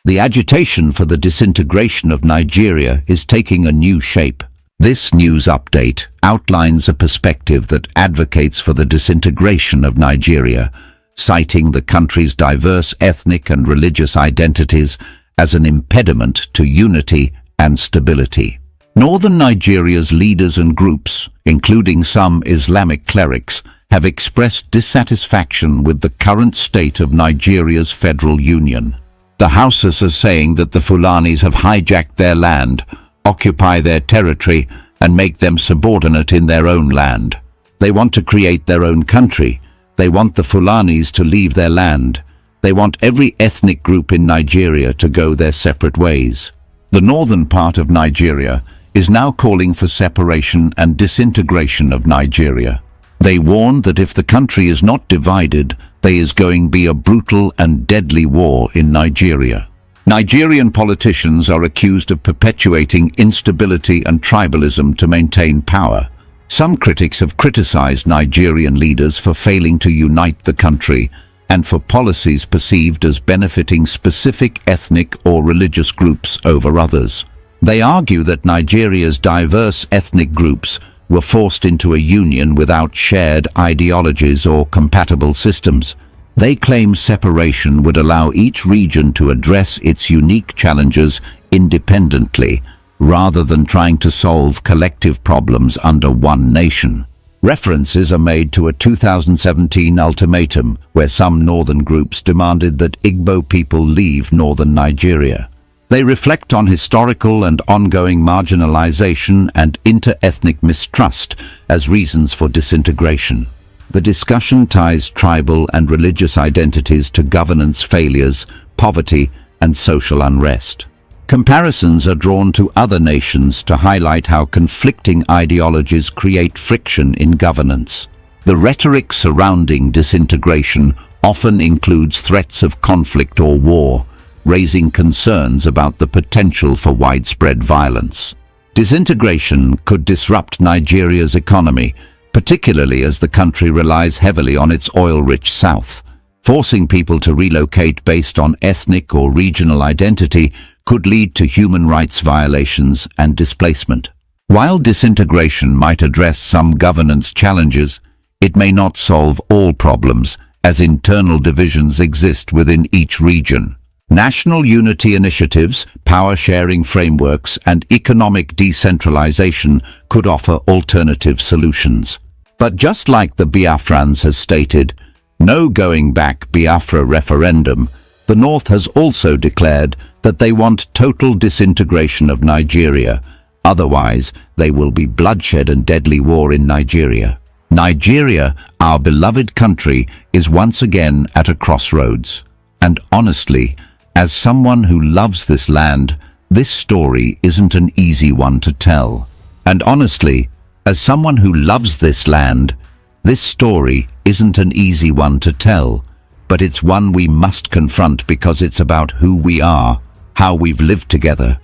The agitation for the disintegration of Nigeria is taking a new shape. This news update outlines a perspective that advocates for the disintegration of Nigeria, citing the country's diverse ethnic and religious identities as an impediment to unity and stability. Northern Nigeria's leaders and groups, including some Islamic clerics, have expressed dissatisfaction with the current state of Nigeria's federal union. The Hausas are saying that the Fulanis have hijacked their land, occupy their territory, and make them subordinate in their own land. They want to create their own country. They want the Fulanis to leave their land. They want every ethnic group in Nigeria to go their separate ways. The northern part of Nigeria is now calling for separation and disintegration of Nigeria. They warn that if the country is not divided, there is going to be a brutal and deadly war in Nigeria. Nigerian politicians are accused of perpetuating instability and tribalism to maintain power. Some critics have criticized Nigerian leaders for failing to unite the country and for policies perceived as benefiting specific ethnic or religious groups over others. They argue that Nigeria's diverse ethnic groups were forced into a union without shared ideologies or compatible systems. They claim separation would allow each region to address its unique challenges independently, rather than trying to solve collective problems under one nation. References are made to a 2017 ultimatum where some northern groups demanded that Igbo people leave northern Nigeria. They reflect on historical and ongoing marginalization and inter-ethnic mistrust as reasons for disintegration. The discussion ties tribal and religious identities to governance failures, poverty, and social unrest. Comparisons are drawn to other nations to highlight how conflicting ideologies create friction in governance. The rhetoric surrounding disintegration often includes threats of conflict or war, raising concerns about the potential for widespread violence. Disintegration could disrupt Nigeria's economy, particularly as the country relies heavily on its oil-rich south. Forcing people to relocate based on ethnic or regional identity could lead to human rights violations and displacement. While disintegration might address some governance challenges, it may not solve all problems, as internal divisions exist within each region. National unity initiatives, power-sharing frameworks, and economic decentralization could offer alternative solutions. But just like the Biafrans has stated, no going back Biafra referendum, the North has also declared that they want total disintegration of Nigeria. Otherwise, there will be bloodshed and deadly war in Nigeria. Nigeria, our beloved country, is once again at a crossroads. And honestly, as someone who loves this land, this story isn't an easy one to tell. And honestly, as someone who loves this land, this story isn't an easy one to tell, but it's one we must confront because it's about who we are, how we've lived together,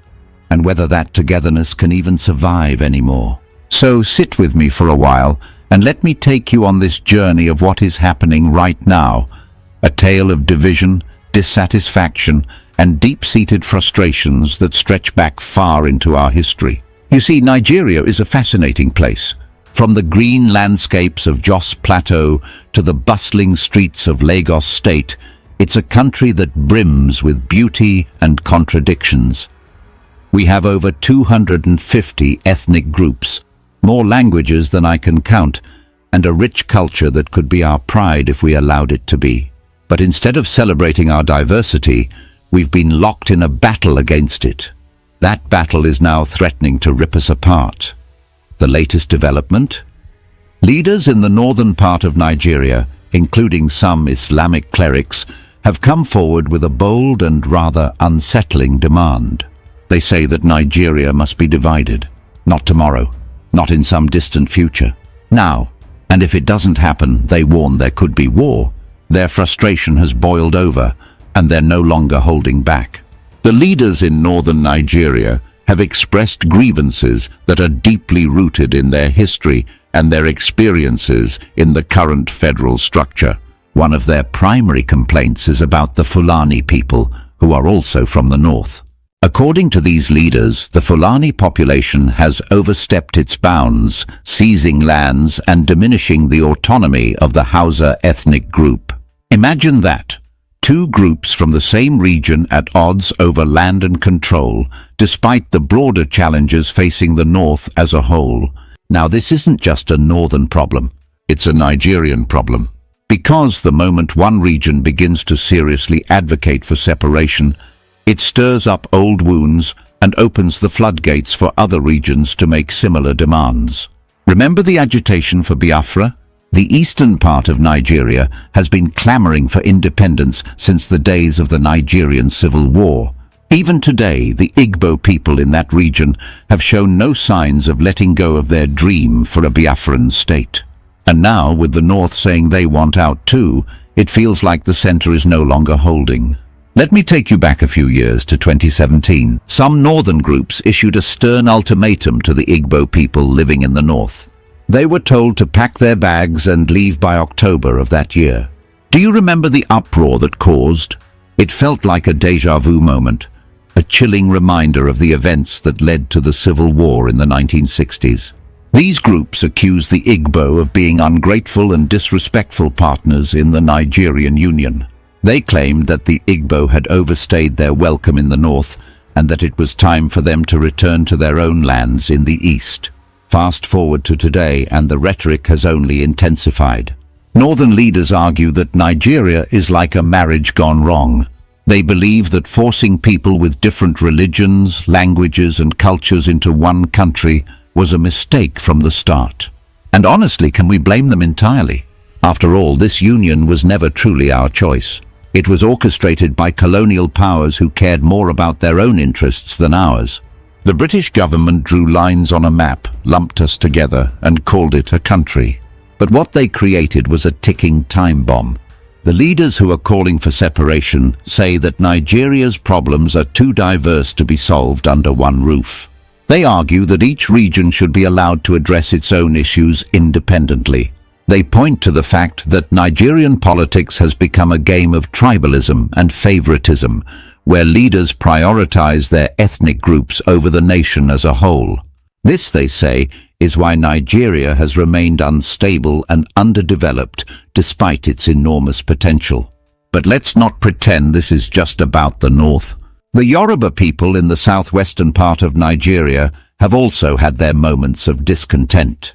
and whether that togetherness can even survive anymore. So sit with me for a while and let me take you on this journey of what is happening right now, a tale of division, dissatisfaction, and deep-seated frustrations that stretch back far into our history. You see, Nigeria is a fascinating place. From the green landscapes of Jos Plateau to the bustling streets of Lagos State, it's a country that brims with beauty and contradictions. We have over 250 ethnic groups, more languages than I can count, and a rich culture that could be our pride if we allowed it to be. But instead of celebrating our diversity, we've been locked in a battle against it. That battle is now threatening to rip us apart. The latest development? Leaders in the northern part of Nigeria, including some Islamic clerics, have come forward with a bold and rather unsettling demand. They say that Nigeria must be divided. Not tomorrow, not in some distant future. Now, and if it doesn't happen, they warn there could be war. Their frustration has boiled over, and they're no longer holding back. The leaders in northern Nigeria have expressed grievances that are deeply rooted in their history and their experiences in the current federal structure. One of their primary complaints is about the Fulani people, who are also from the north. According to these leaders, the Fulani population has overstepped its bounds, seizing lands and diminishing the autonomy of the Hausa ethnic group. Imagine that. Two groups from the same region at odds over land and control, despite the broader challenges facing the north as a whole. Now, this isn't just a northern problem. It's a Nigerian problem. Because the moment one region begins to seriously advocate for separation, it stirs up old wounds and opens the floodgates for other regions to make similar demands. Remember the agitation for Biafra? The eastern part of Nigeria has been clamoring for independence since the days of the Nigerian Civil War. Even today, the Igbo people in that region have shown no signs of letting go of their dream for a Biafran state. And now, with the North saying they want out too, it feels like the center is no longer holding. Let me take you back a few years to 2017. Some northern groups issued a stern ultimatum to the Igbo people living in the north. They were told to pack their bags and leave by October of that year. Do you remember the uproar that caused? It felt like a déjà vu moment, a chilling reminder of the events that led to the Civil War in the 1960s. These groups accused the Igbo of being ungrateful and disrespectful partners in the Nigerian Union. They claimed that the Igbo had overstayed their welcome in the north and that it was time for them to return to their own lands in the east. Fast forward to today, and the rhetoric has only intensified. Northern leaders argue that Nigeria is like a marriage gone wrong. They believe that forcing people with different religions, languages, and cultures into one country was a mistake from the start. And honestly, can we blame them entirely? After all, this union was never truly our choice. It was orchestrated by colonial powers who cared more about their own interests than ours. The British government drew lines on a map, lumped us together, and called it a country. But what they created was a ticking time bomb. The leaders who are calling for separation say that Nigeria's problems are too diverse to be solved under one roof. They argue that each region should be allowed to address its own issues independently. They point to the fact that Nigerian politics has become a game of tribalism and favoritism, where leaders prioritize their ethnic groups over the nation as a whole. This, they say, is why Nigeria has remained unstable and underdeveloped despite its enormous potential. But let's not pretend this is just about the north. The Yoruba people in the southwestern part of Nigeria have also had their moments of discontent.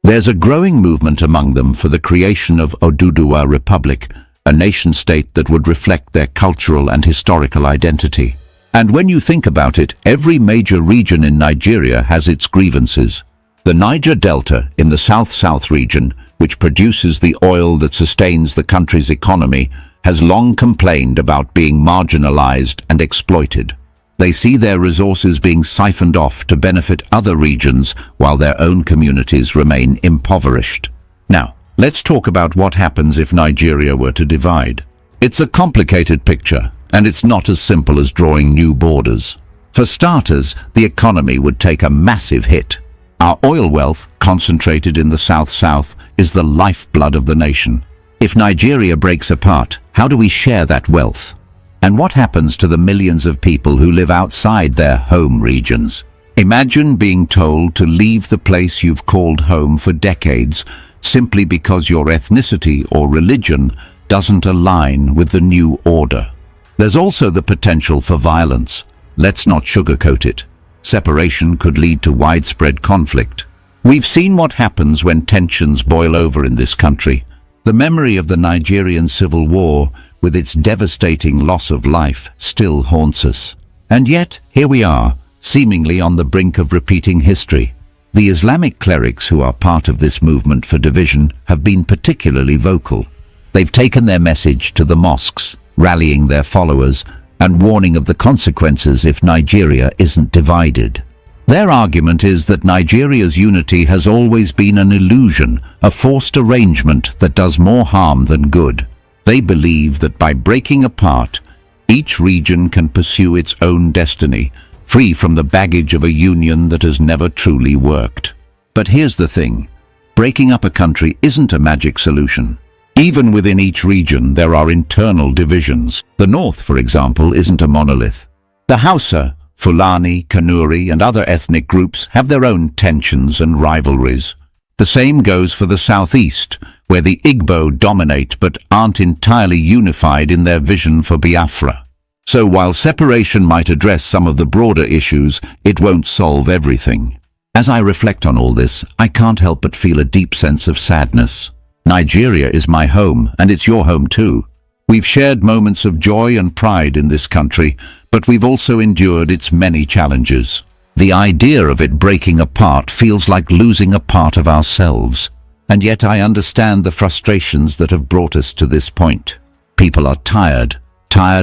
There's a growing movement among them for the creation of Oduduwa Republic, a nation-state that would reflect their cultural and historical identity. And when you think about it, every major region in Nigeria has its grievances. The Niger Delta in the south-south region, which produces the oil that sustains the country's economy, has long complained about being marginalized and exploited. They see their resources being siphoned off to benefit other regions while their own communities remain impoverished. Now, let's talk about what happens if Nigeria were to divide. It's a complicated picture, and it's not as simple as drawing new borders. For starters, the economy would take a massive hit. Our oil wealth, concentrated in the south-south, is the lifeblood of the nation. If Nigeria breaks apart, how do we share that wealth? And what happens to the millions of people who live outside their home regions? Imagine being told to leave the place you've called home for decades simply because your ethnicity or religion doesn't align with the new order. There's also the potential for violence. Let's not sugarcoat it. Separation could lead to widespread conflict. We've seen what happens when tensions boil over in this country. The memory of the Nigerian Civil War, with its devastating loss of life, still haunts us. And yet, here we are, seemingly on the brink of repeating history. The Islamic clerics who are part of this movement for division have been particularly vocal. They've taken their message to the mosques, rallying their followers and warning of the consequences if Nigeria isn't divided. Their argument is that Nigeria's unity has always been an illusion, a forced arrangement that does more harm than good. They believe that by breaking apart, each region can pursue its own destiny, free from the baggage of a union that has never truly worked. But here's the thing. Breaking up a country isn't a magic solution. Even within each region, there are internal divisions. The north, for example, isn't a monolith. The Hausa, Fulani, Kanuri, and other ethnic groups have their own tensions and rivalries. The same goes for the southeast, where the Igbo dominate but aren't entirely unified in their vision for Biafra. So while separation might address some of the broader issues, it won't solve everything. As I reflect on all this, I can't help but feel a deep sense of sadness. Nigeria is my home, and it's your home too. We've shared moments of joy and pride in this country, but we've also endured its many challenges. The idea of it breaking apart feels like losing a part of ourselves, and yet I understand the frustrations that have brought us to this point. People are tired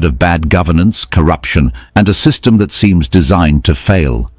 of bad governance, corruption, and a system that seems designed to fail.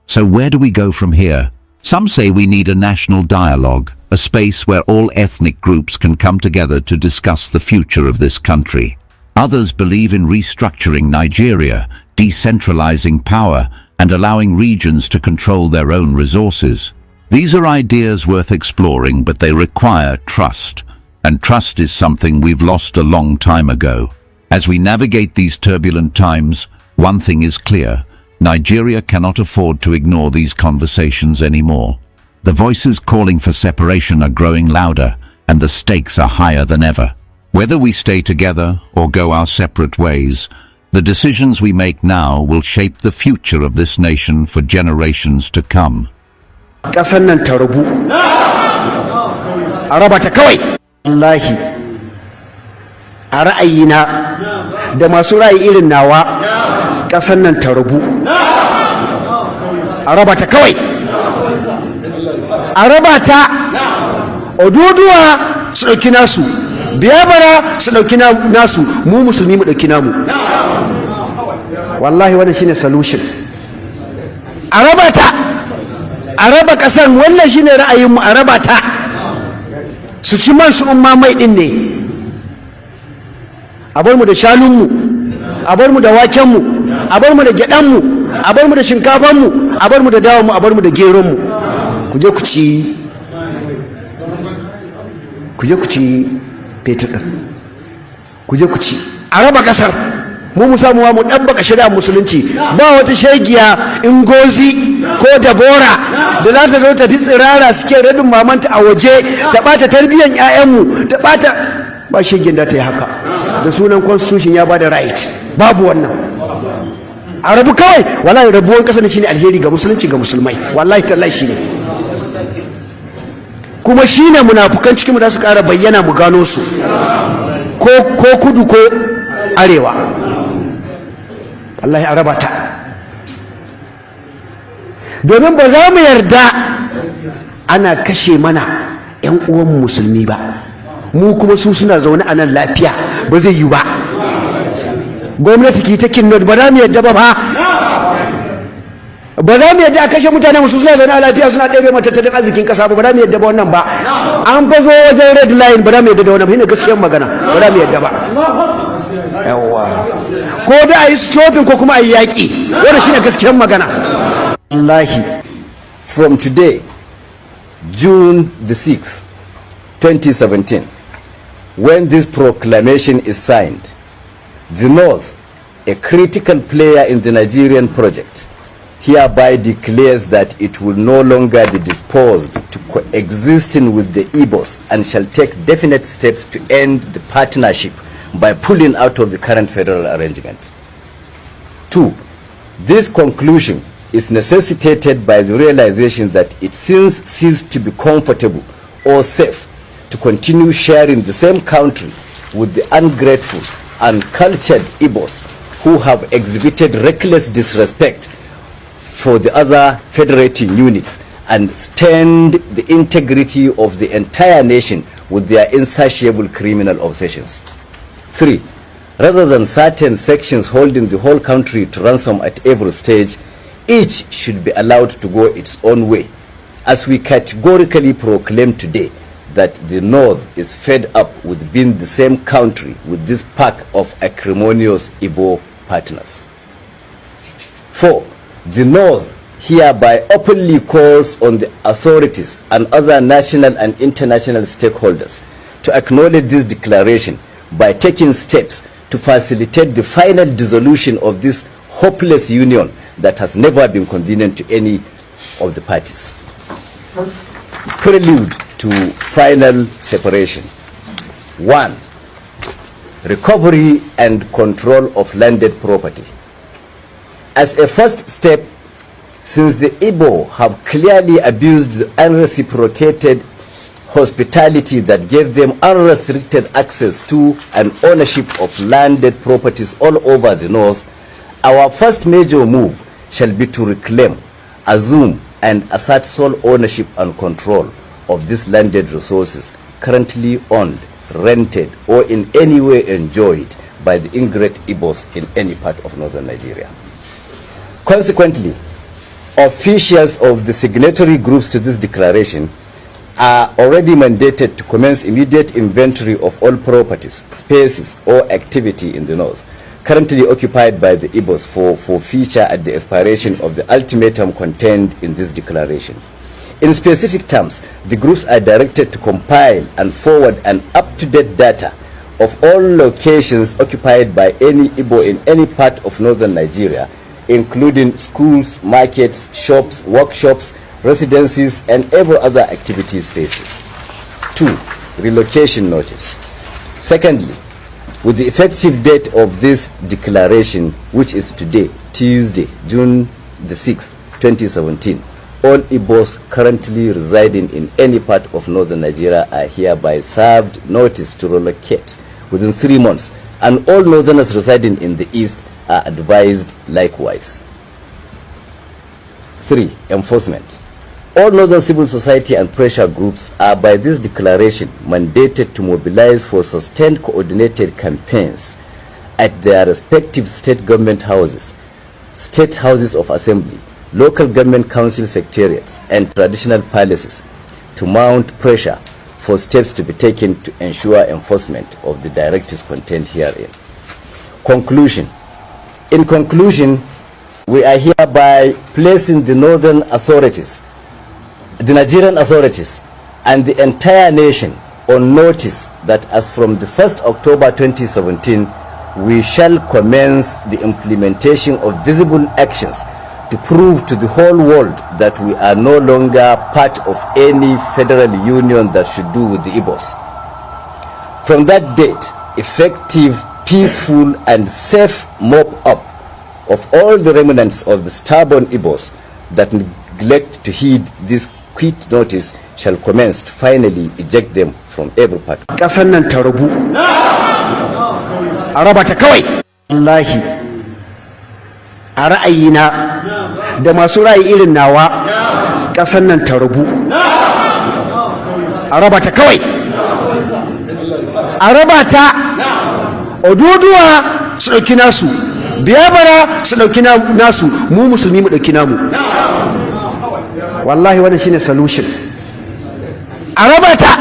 So where do we go from here? Some say we need a national dialogue, a space where all ethnic groups can come together to discuss the future of this country. Others believe in restructuring Nigeria, decentralizing power, and allowing regions to control their own resources. These are ideas worth exploring, but they require trust, and trust is something we've lost a long time ago. As we navigate these turbulent times, one thing is clear: Nigeria cannot afford to ignore these conversations anymore. The voices calling for separation are growing louder, and the stakes are higher than ever. Whether we stay together or go our separate ways, the decisions we make now will shape the future of this nation for generations to come. Ƙasar nan ta rabu, a raba ta kawai. Wallahi, a ra'ayina da masu ra'ayi irin nawa, ƙasar nan ta rabu, a raba ta kawai. A raba ta, Oduduwa su ɗauki nasu, Biafra su ɗauki nasu, mu musulmi mu ɗauki namu. Wallahi wannan shine solution. A raba ta, a raba ƙasar, wannan shine ra'ayinmu, a raba ta. Su ci man su umma mai ɗin ne. A bar mu da shanunmu, a bar mu da wakenmu, a bar mu da gyaɗanmu, a bar mu da shinkafanmu, a bar mu da dawanmu, a bar mu da geronmu. Ku je ku ci fetur ɗin, ku je ku ci. A raba ƙasar, mu samu mu ɗabbaka shari'a musulunci. Ba wata shegiya Ngozi ko Dabora da za ta zo ta fi tsirara suke rabin mamanta a waje ta ɓata tarbiyyar 'ya'yanmu, ta ɓata, ba shegin da ta yi haka da sunan constitution ya ba da right. Babu wannan. A rabu kawai. Wallahi rabuwan ƙasar shine alheri ga musulunci, ga musulmai. Wallahi tallahi shine. Kuma shine munafukan cikin mu da su ƙara bayyana mu gano su, ko kudu ko arewa. Wallahi a raba ta, domin ba za mu yarda ana kashe mana 'yan uwan musulmi ba, mu kuma su suna zaune a nan lafiya. Ba zai yi ba. Gwamnati ki ta kinnot, ba za mu yarda ba. Ba za mu yadda a kashe mutane musu suna zaune a lafiya suna ɗebe matattalin arzikin ƙasa ba. Ba za mu yadda ba wannan ba. An fa zo wajen red line, ba za mu yadda da wannan ba. Shine gaskiyar magana, ba za mu yadda ba. Yawwa, ko da a yi stopping ko kuma a yi yaƙi, wannan shine gaskiyar magana. Wallahi, from today, June the 6th, 2017, when this proclamation is signed, the North, a critical player in the Nigerian project, hereby declares that it will no longer be disposed to coexisting with the Igbos and shall take definite steps to end the partnership by pulling out of the current federal arrangement. 2. This conclusion is necessitated by the realization that it since ceased to be comfortable or safe to continue sharing the same country with the ungrateful and cultured Igbos who have exhibited reckless disrespect for the other federating units and stained the integrity of the entire nation with their insatiable criminal obsessions. 3. Rather than certain sections holding the whole country to ransom at every stage, each should be allowed to go its own way, as we categorically proclaim today that the North is fed up with being the same country with this pack of acrimonious Igbo partners. 4. The North hereby openly calls on the authorities and other national and international stakeholders to acknowledge this declaration by taking steps to facilitate the final dissolution of this hopeless union that has never been convenient to any of the parties. Prelude to final separation. 1. Recovery and control of landed property. As a first step, since the Igbo have clearly abused the unreciprocated hospitality that gave them unrestricted access to and ownership of landed properties all over the north, our first major move shall be to reclaim, assume, and assert sole ownership and control of these landed resources currently owned, rented, or in any way enjoyed by the ingrate Igbos in any part of northern Nigeria. Consequently, officials of the signatory groups to this declaration are already mandated to commence immediate inventory of all properties, spaces, or activity in the north currently occupied by the Igbos for forfeiture at the expiration of the ultimatum contained in this declaration. In specific terms, the groups are directed to compile and forward an up-to-date data of all locations occupied by any Igbo in any part of northern Nigeria, including schools, markets, shops, workshops, residencies, and every other activity spaces. 2. Relocation notice. Secondly, with the effective date of this declaration, which is today, Tuesday, June the 6th, 2017, all Igbos currently residing in any part of northern Nigeria are hereby served notice to relocate within 3 months, and all northerners residing in the east are advised likewise. 3. Enforcement. All northern civil society and pressure groups are by this declaration mandated to mobilize for sustained coordinated campaigns at their respective state government houses, state houses of assembly, local government council secretariats, and traditional palaces to mount pressure for steps to be taken to ensure enforcement of the directives contained herein. Conclusion. In conclusion, we are hereby placing the northern authorities, the Nigerian authorities, and the entire nation on notice that as from the 1st October 2017, we shall commence the implementation of visible actions to prove to the whole world that we are no longer part of any federal union that should do with the Igbos. From that date, effective, peaceful, and safe mop-up of all the remnants of the stubborn Igbos that neglect to heed this quit notice shall commence to finally eject them from every part. Kasan nan ta rabu a raba ta kawai. Wallahi a ra'ayina da masu ra'ayi irin nawa, kasan nan ta rabu a raba ta kawai, a raba ta. Oduduwa su ɗauki nasu, Biyabara su ɗauki nasu, mu musulmi mu ɗauki namu. Wallahi wannan shine solution. A raba ta,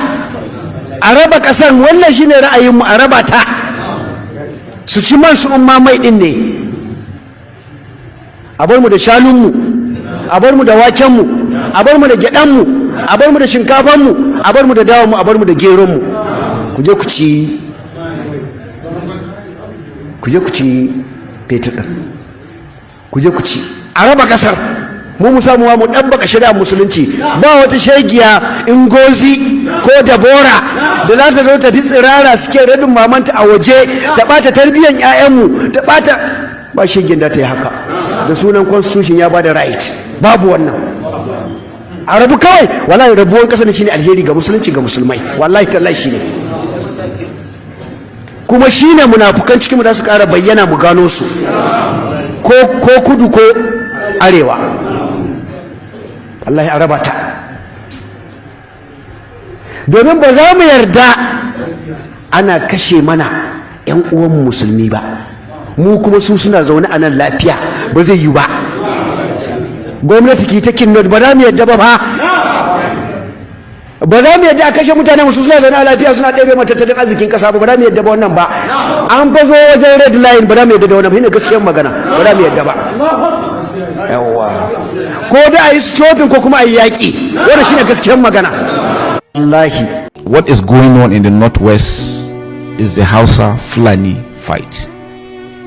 a raba ƙasar, wannan shine ra'ayinmu, a raba ta. Su ci man su umma mai ɗin ne. A bar mu da shanunmu, a bar mu da wakenmu, a bar mu da gyaɗanmu, a bar mu da shinkafanmu, a bar mu da dawanmu, a bar mu da geronmu. Ku je ku ci, ku je ku ci fetur ɗin, ku je ku ci. A raba ƙasar, mu samu mu ɗabbaka shari'ar musulunci. Ba wata shegiya Ngozi ko Dabora da za ta zo ta fi tsirara suke rabin mamanta a waje ta ɓata tarbiyyar 'ya'yanmu, ta ɓata. Ba shegin da ta yi haka da sunan constitution ya bada right. Babu wannan. A rabu kawai. Wallahi rabuwar ƙasar ne shine alheri ga musulunci, ga musulmai. Wallahi tallahi shine. Kuma shine munafukan cikin mu da su ƙara bayyana mu gano su, ko kudu ko arewa. Allah ya raba ta, domin ba za mu yarda ana kashe mana 'yan uwan musulmi ba, mu kuma su suna zaune a nan lafiya. Ba zai yi ba. Gwamnati ki ta kinnot, ba za mu yarda ba. Ba za mu yarda a kashe mutane musu suna zaune a lafiya suna ɗebe mata tattalin arzikin ƙasa ba. Ba za mu yarda ba wannan ba. An fa zo wajen red line, ba za mu yarda da wannan ba. Shine gaskiyar magana, ba za mu yarda ba. Yawwa, ko da a yi stopping ko kuma a yi yaƙi, wannan shine gaskiyar magana. Wallahi. What is going on in the northwest is the Hausa Fulani fight.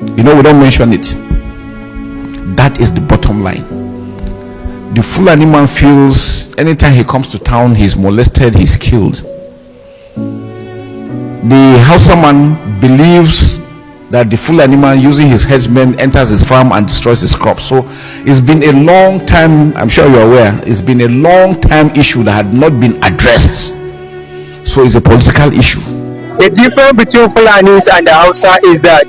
We don't mention it. That is the bottom line. The Fulani man feels anytime he comes to town, he's molested, he's killed. The Hausa man believes that the Fulani man, using his headsmen, enters his farm and destroys his crops. So it's been a long time, I'm sure you're aware, it's been a long time issue that had not been addressed. So it's a political issue. The difference between Fulanis and the Hausa is that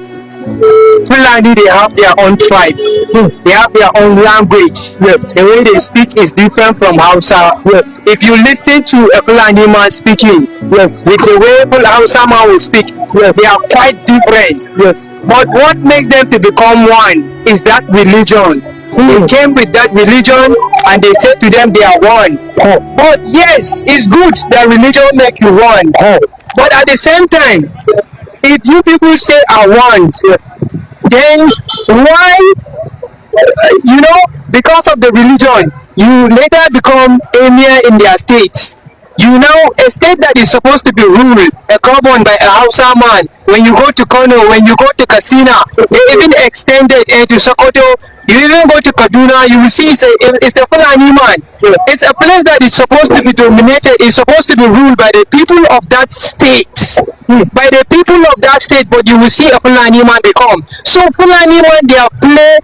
Fulani, they have their own tribe. They have their own language. Yes. The way they speak is different from Hausa. Yes. If you listen to a Fulani man speaking, yes, with the way Hausa man will speak, yes, they are quite different. Yes. But what makes them to become one is that religion. They came with that religion and they said to them they are one. But yes, it's good that religion make you one. But at the same time, if you people say I want, then why, because of the religion, you later become emir in their states. A state that is supposed to be ruled, governed by a Hausa man, when you go to Kano, when you go to Katsina, they even extended to Sokoto. You even go to Kaduna, you will see it's a Fulani man. It's a place that is supposed to be dominated, is supposed to be ruled by the people of that state. By the people of that state, but you will see a Fulani man become. So Fulani man, their play,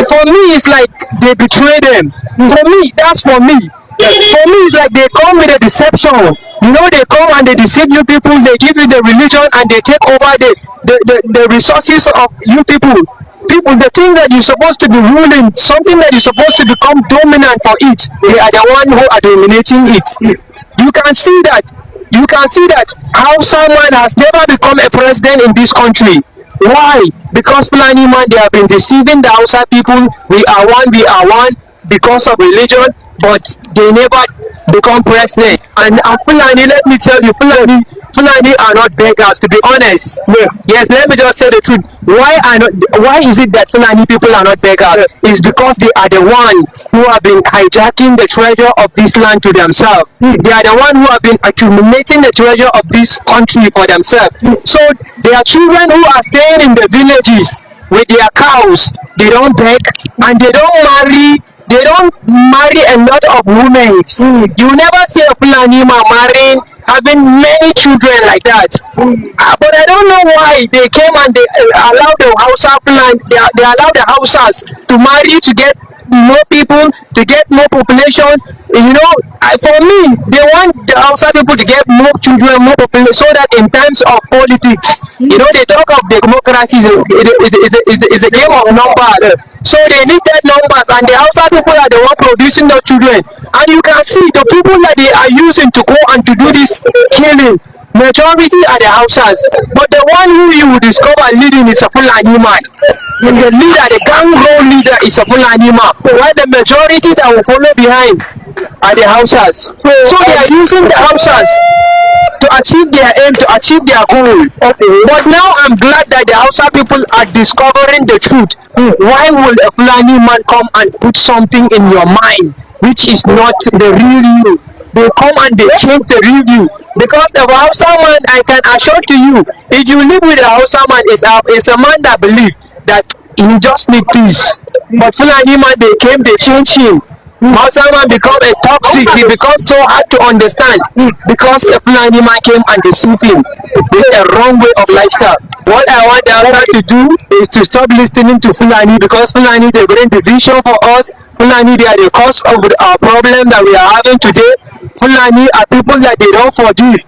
for me, it's like they betray them. For me, that's for me. For me, it's like they come with a deception. They come and they deceive you people, they give you the religion and they take over the resources of you people. The thing that you're supposed to be ruling, something that is supposed to become dominant for it, they are the one who are dominating it. You can see that Hausa man has never become a president in this country. Why? Because Fulani man, they have been deceiving the Hausa people. We are one because of religion, but they never become president. And Fulani, let me tell you, Fulani are not beggars, to be honest. Yes, let me just say the truth. Why is it that Fulani people are not beggars? It's because they are the one who have been hijacking the treasure of this land to themselves. They are the one who have been accumulating the treasure of this country for themselves. So there are children who are staying in the villages with their cows. They don't beg and they don't marry a lot of women. You never see a Fulani man marrying, having many children like that. But I don't know why they came and they allow the Hausa Fulani, they allow the Hausas to marry, to get more people, to get more population. For me, they want the Hausa people to get more children, more population, so that in terms of politics, they talk of democracy is a game of numbers. So they need that numbers, and the Hausa people are the one producing the children. And you can see the people that they are using to go and to do this killing, majority are the Hausas. But the one who you will discover leading is a Fulani man. And the leader, the gang roll leader, is a Fulani man. While the majority that will follow behind are the Hausas. So they are using the Hausas to achieve their aim, to achieve their goal. But now I'm glad that the Hausa people are discovering the truth. Why will a Fulani man come and put something in your mind which is not the real you? They come and they change the real you. Because the Hausa man, I can assure to you, if you live with a Hausa man, is a man that believes that he just need peace. But Fulani man, they came, they changed him. Hausa man become a toxic, he becomes so hard to understand because a Fulani man came and deceived him with a wrong way of lifestyle. What I want the Hausa to do is to stop listening to Fulani, because Fulani, they bring division for us. Fulani, they are the cause of our problem that we are having today. Fulani are people that they don't forgive.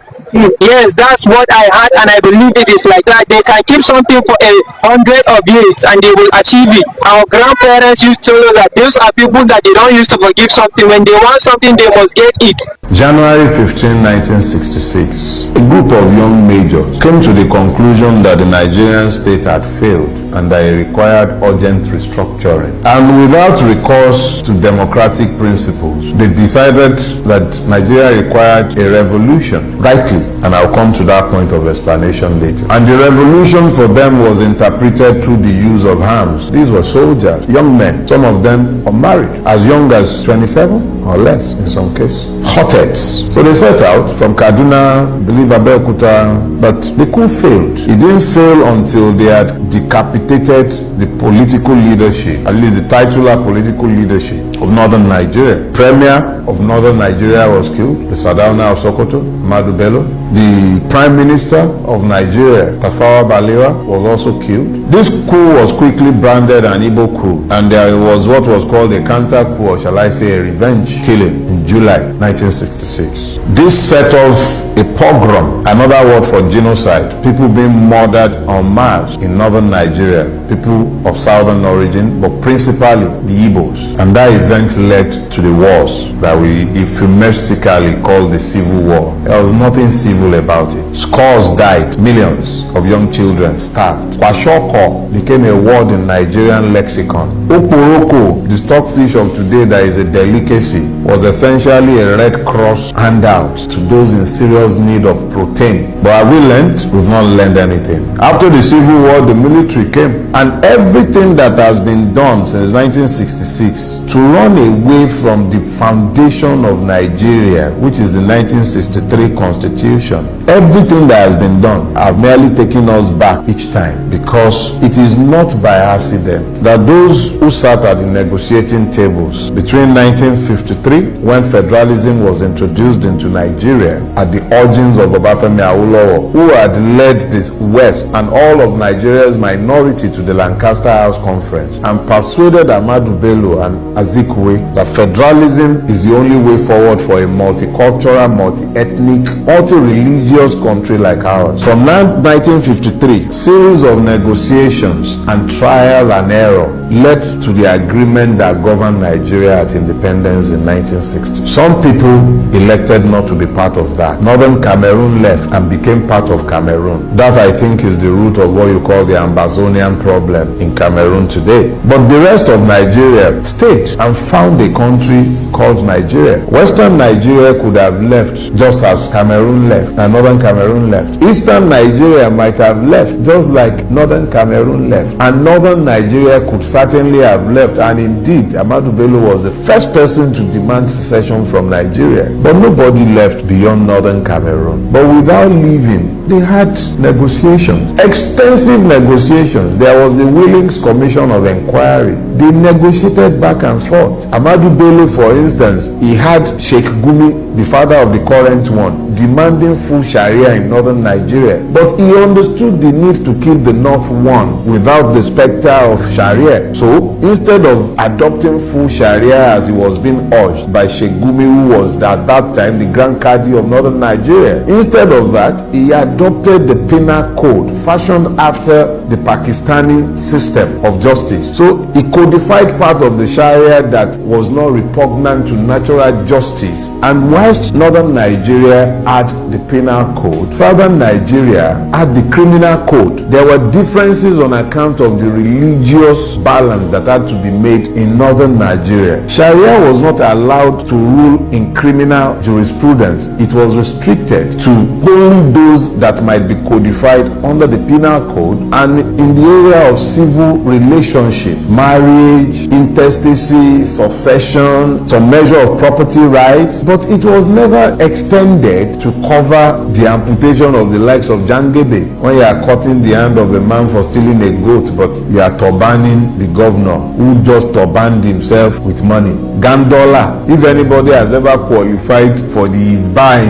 Yes, that's what I heard, and I believe it is like that. They can keep something for 100 of years and they will achieve it. Our grandparents used to know that those are people that they don't used to forgive something. When they want something, they must get it. January 15, 1966, a group of young majors came to the conclusion that the Nigerian state had failed and that it required urgent restructuring. And without recourse to democratic principles, they decided that Nigeria required a revolution, rightly, and I'll come to that point of explanation later. And the revolution for them was interpreted through the use of arms. This was soldiers, young men, some of them unmarried, as young as 27 or less in some cases. Hotheads. So they set out from Kaduna, I believe Abeokuta, but the coup failed. It didn't fail until they had decapitated the political leadership, at least the titular political leadership of northern Nigeria. Premier of northern Nigeria was killed, the Sardauna of Sokoto, Ahmadu Bello. The Prime Minister of Nigeria, Tafawa Balewa, was also killed. This coup was quickly branded an Igbo coup, and there was what was called a counter coup, or shall I say a revenge killing, in July 1966. This set off a pogrom, another word for genocide, people being murdered en masse in northern Nigeria, people of southern origin, but principally the Igbos. And that event led to the wars that we euphemistically call the Civil War. There was nothing civil about it. Scores died, millions of young children starved. Kwashoko became a word in Nigerian lexicon. Oporoko, the stockfish of today that is a delicacy, was essentially a Red Cross handout to those in serious need of protein. But have we learned? We've not learned anything. After the Civil War, the military came, and everything that has been done since 1966 to run away from the foundation of Nigeria, which is the 1963 Constitution, everything that has been done have merely taken us back each time, because it is not by accident that those who sat at the negotiating tables between 1953, when federalism was introduced into Nigeria at the urgings of Obafemi Awolowo, who had led this West and all of Nigeria's minority to the Lancaster House Conference and persuaded Ahmadu Bello and Azikiwe that federalism is the only way forward for a multicultural, multi-ethnic, multi-religious country like ours. From 1953, series of negotiations and trial and error led to the agreement that governed Nigeria at independence in 1960. Some people elected not to be part of that. Northern Cameroon left and became part of Cameroon. That, I think, is the root of what you call the Ambazonian problem in Cameroon today. But the rest of Nigeria stayed and found a country called Nigeria. Western Nigeria could have left just as Cameroon left and Northern Cameroon left. Eastern Nigeria might have left just like Northern Cameroon left, and Northern Nigeria could certainly have left, and indeed Ahmadu Bello was the first person to demand secession from Nigeria. But nobody left beyond Northern Cameroon. But without leaving, they had negotiations, extensive negotiations. There was the Willings Commission of Inquiry. They negotiated back and forth. Ahmadu Bello, for instance, he had Sheikh Gumi, the father of the current one, demanding full Sharia in northern Nigeria. But he understood the need to keep the North one without the specter of Sharia. So instead of adopting full Sharia as he was being urged by Sheikh Gumi, who was at that time the Grand Qadi of northern Nigeria, instead of that, he adopted the penal code fashioned after the Pakistani system of justice. So he codified part of the Sharia that was not repugnant to natural justice. And whilst northern Nigeria had the penal code, southern Nigeria had the criminal code. There were differences on account of the religious balance that had to be made in northern Nigeria. Sharia was not allowed to rule in criminal jurisprudence. It was restricted to only those that might be codified under the penal code, and in the area of civil relationship, marriage, intestacy, succession, some measure of property rights. But it was never extended to cover the amputation of the likes of Jangebe, when you are cutting the hand of a man for stealing a goat, but you are turbaning the governor who just turbaned himself with money. Gandola, if anybody has ever qualified for the Isba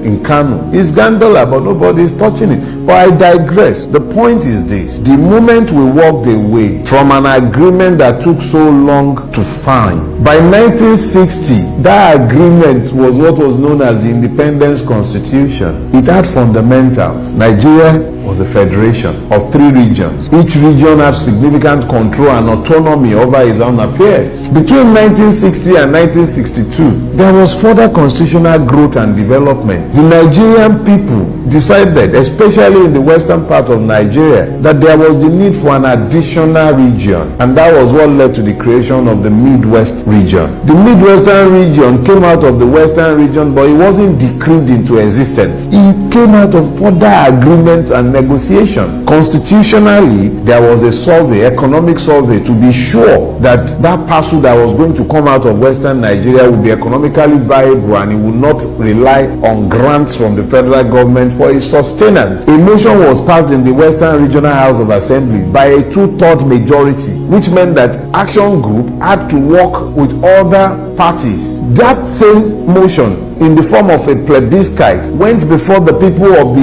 in Kano, it's Gandola, but nobody is touching it. But I digress. The point is this: the moment we walked away from an agreement that took so long to find, by 1960, that agreement was what was known as the Independence Constitution. It had fundamentals. Nigeria was a federation of 3 regions. Each region had significant control and autonomy over its own affairs. Between 1960 and 1962, there was further constitutional growth and development development, the Nigerian people decided, especially in the western part of Nigeria, that there was the need for an additional region, and that was what led to the creation of the Midwest region. The Midwestern region came out of the Western region, but it wasn't decreed into existence. It came out of further agreements and negotiation. Constitutionally, there was a survey, economic survey, to be sure that that parcel that was going to come out of Western Nigeria would be economically viable and it would not rely on grants from the federal government for its sustenance. A motion was passed in the Western Regional House of Assembly by a 2/3 majority, which meant that Action Group had to work with other parties. That same motion, in the form of a plebiscite, went before the people of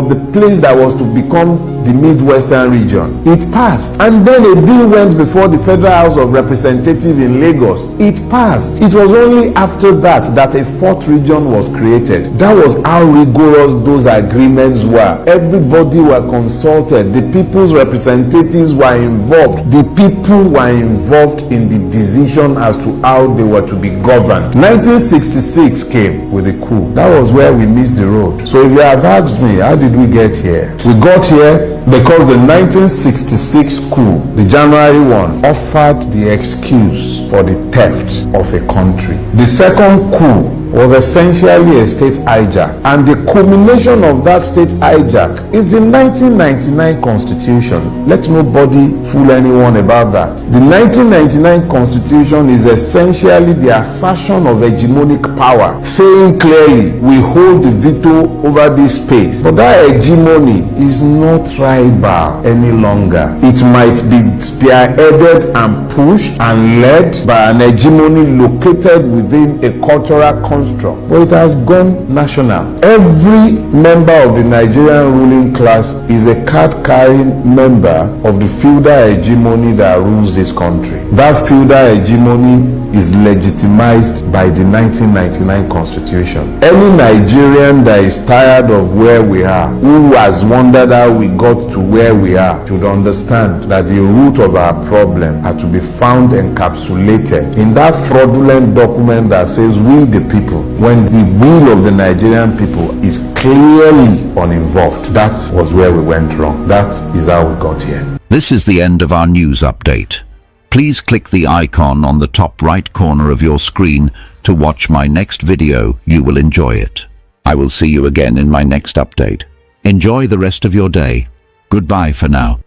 the place that was to become the Midwestern region. It passed, and then a bill went before the Federal House of Representatives in Lagos. It passed. It was only after that that a fourth region was created. That was how rigorous those agreements were. Everybody were consulted. The people's representatives were involved. The people were involved in the decision as to how they were to be governed. 1966 came with a coup. That was where we missed the road. So if you have asked me, how did we get here? We got here because the 1966 coup, the January one, offered the excuse for the theft of a country. The second coup was essentially a state hijack, and the culmination of that state hijack is the 1999 Constitution. Let nobody fool anyone about that. The 1999 Constitution is essentially the assertion of hegemonic power, saying clearly we hold the veto over this space. But that hegemony is not tribal any longer. It might be spearheaded and pushed and led by an hegemony located within a cultural construct, but it has gone national. Every member of the Nigerian ruling class is a card-carrying member of the feudal hegemony that rules this country. That feudal hegemony is legitimized by the 1999 Constitution. Any Nigerian that is tired of where we are, who has wondered how we got to where we are, should understand that the root of our problem are to be found encapsulated in that fraudulent document that says we the people, when the will of the Nigerian people is clearly uninvolved. That was where we went wrong. That is how we got here. This is the end of our news update. Please click the icon on the top right corner of your screen to watch my next video. You will enjoy it. I will see you again in my next update. Enjoy the rest of your day. Goodbye for now.